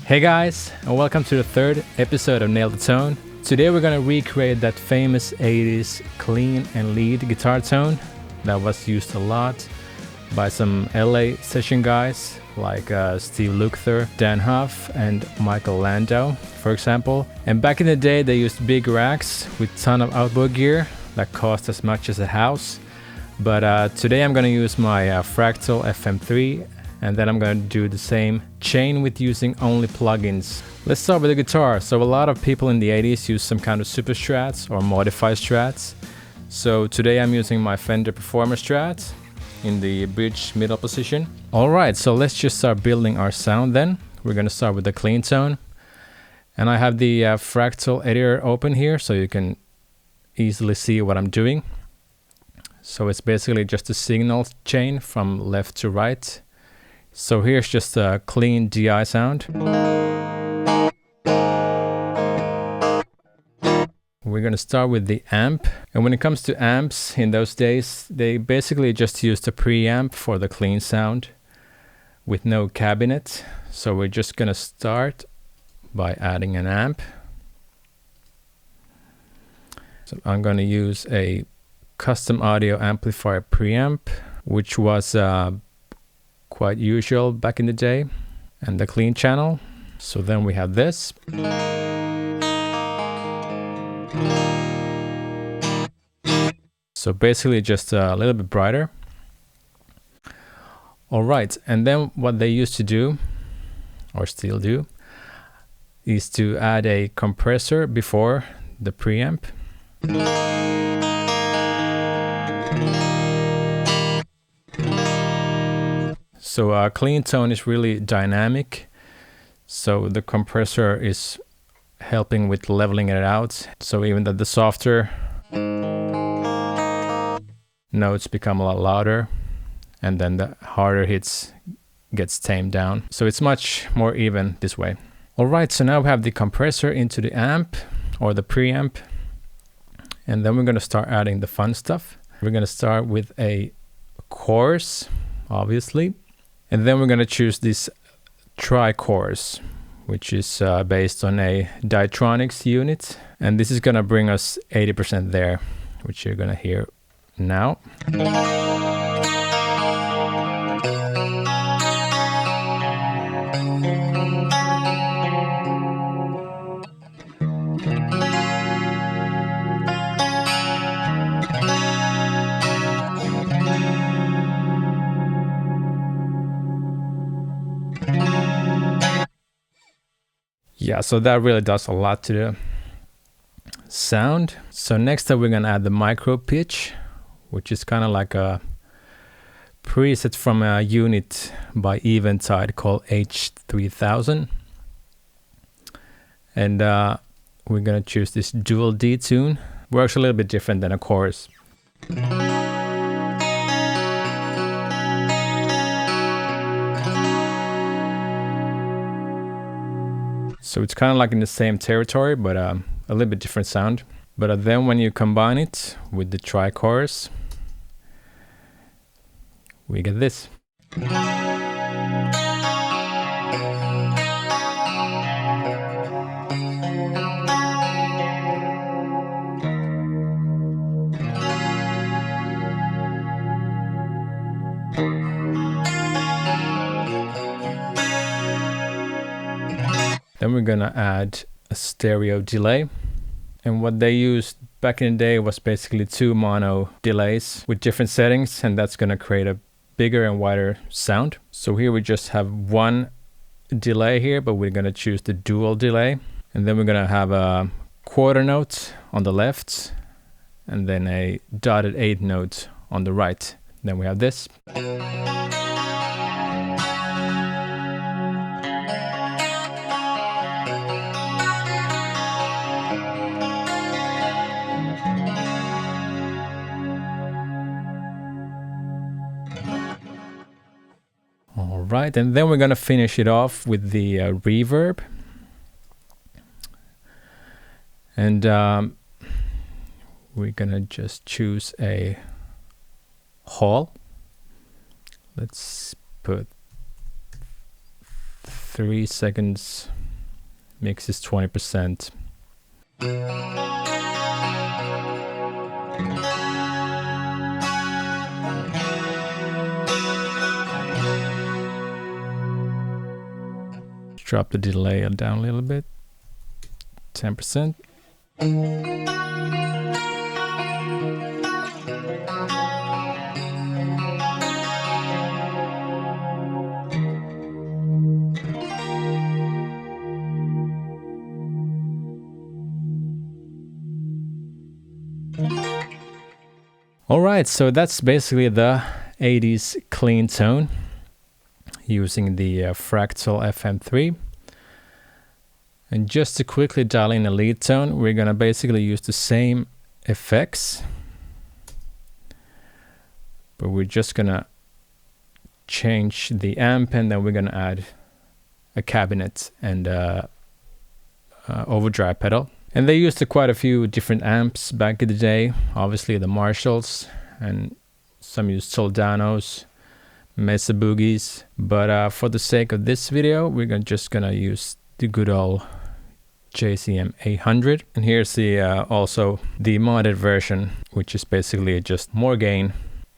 Hey guys, and welcome to the third episode of Nail the Tone. Today we're gonna recreate that famous 80s clean and lead guitar tone that was used a lot by some LA session guys like Steve Lukather, Dann Huff, and Michael Landau, for example. And back in the day they used big racks with ton of outboard gear that cost as much as a house. But today I'm gonna use my Fractal FM3, and then I'm going to do the same chain with using only plugins. Let's start with the guitar. So a lot of people in the 80s use some kind of super strats or modified strats. So today I'm using my Fender Performer Strat in the bridge middle position. Alright, so let's just start building our sound then. We're going to start with the clean tone. And I have the Fractal editor open here so you can easily see what I'm doing. So it's basically just a signal chain from left to right. So here's just a clean DI sound. We're going to start with the amp. And when it comes to amps, in those days, they basically just used a preamp for the clean sound with no cabinet. So we're just going to start by adding an amp. So I'm going to use a custom audio amplifier preamp, which was quite usual back in the day, and the clean channel. So then we have this. So basically just a little bit brighter. All right, and then what they used to do, or still do, is to add a compressor before the preamp. So clean tone is really dynamic, so the compressor is helping with leveling it out, so even that the softer notes become a lot louder and then the harder hits gets tamed down, so it's much more even this way. Alright, so now we have the compressor into the amp or the preamp, and then we're going to start adding the fun stuff. We're going to start with a chorus, obviously. And then we're going to choose this tri-chorus, which is based on a Diatronics unit. And this is going to bring us 80% there, which you're going to hear now. Yeah, so that really does a lot to the sound. So next up we're going to add the micro pitch, which is kind of like a preset from a unit by Eventide called H3000. And we're going to choose this dual D tune. Works a little bit different than a chorus. So it's kind of like in the same territory, but a little bit different sound. But then when you combine it with the tri-chorus, we get this. Then we're gonna add a stereo delay. And what they used back in the day was basically 2 mono delays with different settings, and that's gonna create a bigger and wider sound. So here we just have one delay here, but we're gonna choose the dual delay. And then we're gonna have a quarter note on the left, and then a dotted 8 note on the right. Then we have this. Right, and then we're gonna finish it off with the reverb, and we're gonna just choose a hall. Let's put 3 seconds Mix is 20%. Drop the delay down a little bit, 10%. All right, so that's basically the 80s clean tone using the Fractal FM3. And just to quickly dial in a lead tone, we're gonna basically use the same effects, but we're just gonna change the amp, and then we're gonna add a cabinet and overdrive pedal. And they used quite a few different amps back in the day, obviously the Marshalls, and some used Soldanos, Mesa Boogies, but for the sake of this video, we're just gonna use the good old JCM 800. And here's the also the modded version, which is basically just more gain.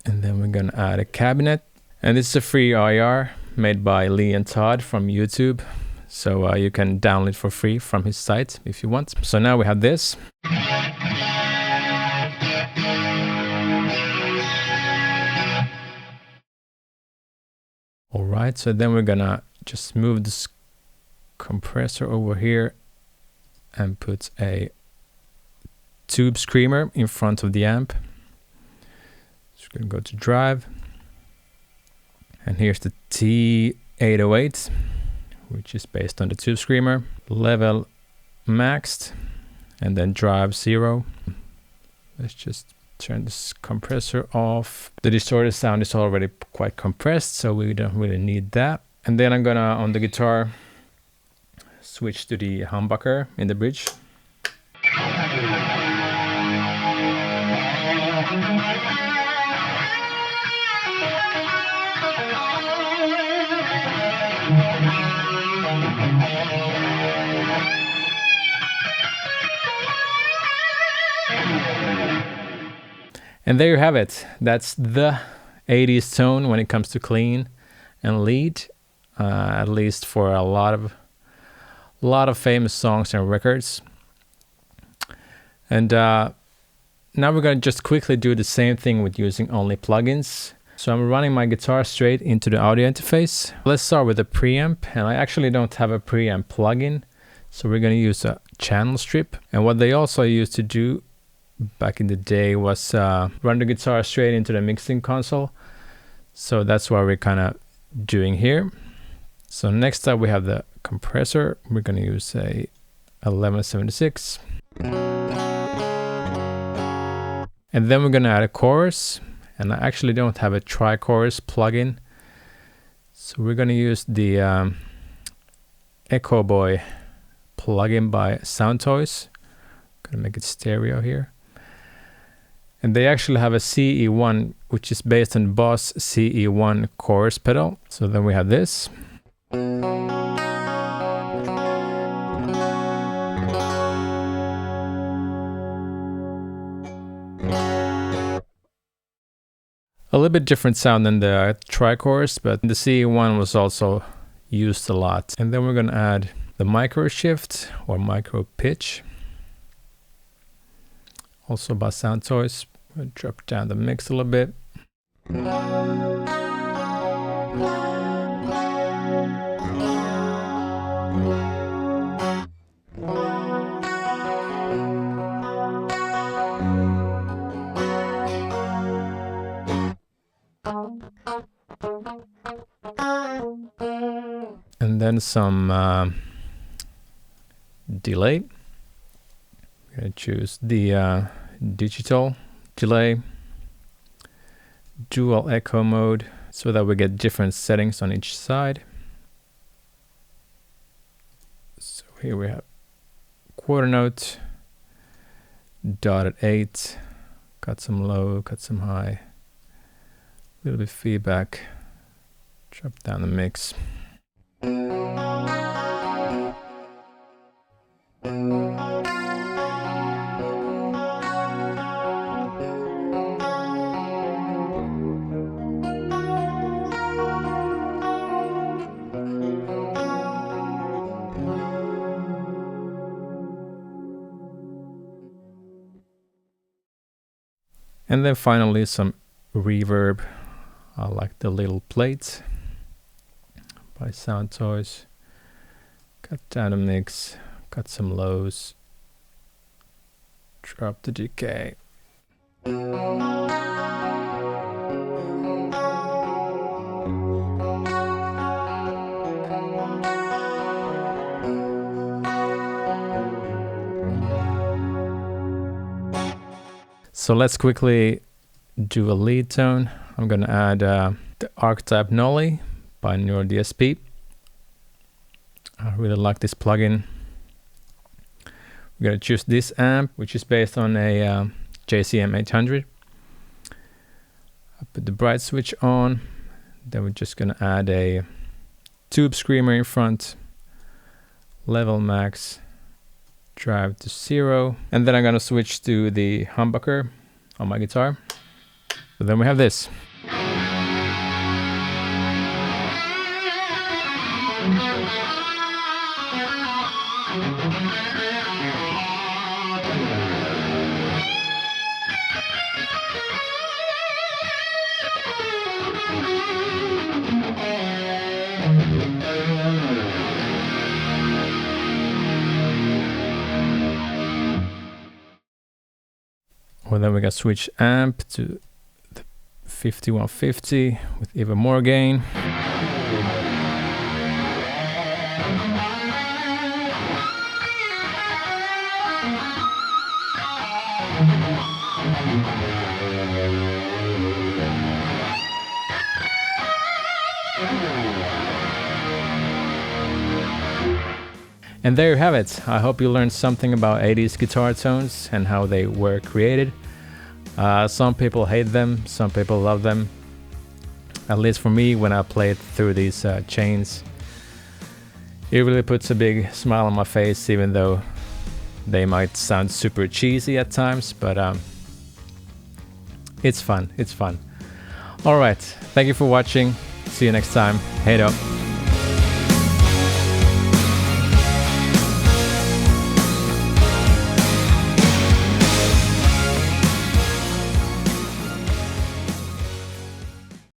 And then we're gonna add a cabinet, and this is a free IR made by Lee and Todd from YouTube. So you can download it for free from his site if you want. So now we have this. All right, so then we're gonna just move this compressor over here and put a tube screamer in front of the amp. So we're gonna go to drive. And here's the T808. Which is based on the tube screamer. Level maxed, and then drive 0. Let's just turn this compressor off. The distorted sound is already quite compressed, so we don't really need that. And then I'm gonna, on the guitar, switch to the humbucker in the bridge. And there you have it. That's the 80s tone when it comes to clean and lead, at least for a lot of famous songs and records. And now we're going to just quickly do the same thing with using only plugins. So I'm running my guitar straight into the audio interface. Let's start with the preamp, and I actually don't have a preamp plugin, so we're going to use a channel strip. And what they also used to do back in the day was run the guitar straight into the mixing console. So that's what we're kind of doing here. So next up we have the compressor. We're going to use a 1176. And then we're going to add a chorus. And I actually don't have a tri-chorus plugin. So we're going to use the Echo Boy plugin by Soundtoys. Going to make it stereo here. And they actually have a CE1, which is based on Boss CE1 chorus pedal. So then we have this. A little bit different sound than the tri-chorus, but the CE1 was also used a lot. And then we're going to add the micro shift or micro pitch, also by Soundtoys. We'll drop down the mix a little bit. And then some delay. I'm going to choose the digital delay, dual echo mode, so that we get different settings on each side. So here we have quarter note, dotted 8, got some low, got some high, a little bit feedback, drop down the mix. And then finally some reverb. I like the little plates by Sound Toys. Cut down a mix, cut some lows, drop the decay. So let's quickly do a lead tone. I'm gonna add the Archetype Nolly by Neural DSP. I really like this plugin. We're gonna choose this amp, which is based on a JCM 800. I put the bright switch on. Then we're just gonna add a tube screamer in front, level max, drive to 0, and then I'm gonna switch to the humbucker on my guitar. So then we have this. Well, then we got switch amp to the 5150 with even more gain. And there you have it. I hope you learned something about 80s guitar tones and how they were created. Some people hate them, some people love them. At least for me, when I played through these chains, it really puts a big smile on my face, even though they might sound super cheesy at times, but it's fun, it's fun. All right, thank you for watching. See you next time. Hej då.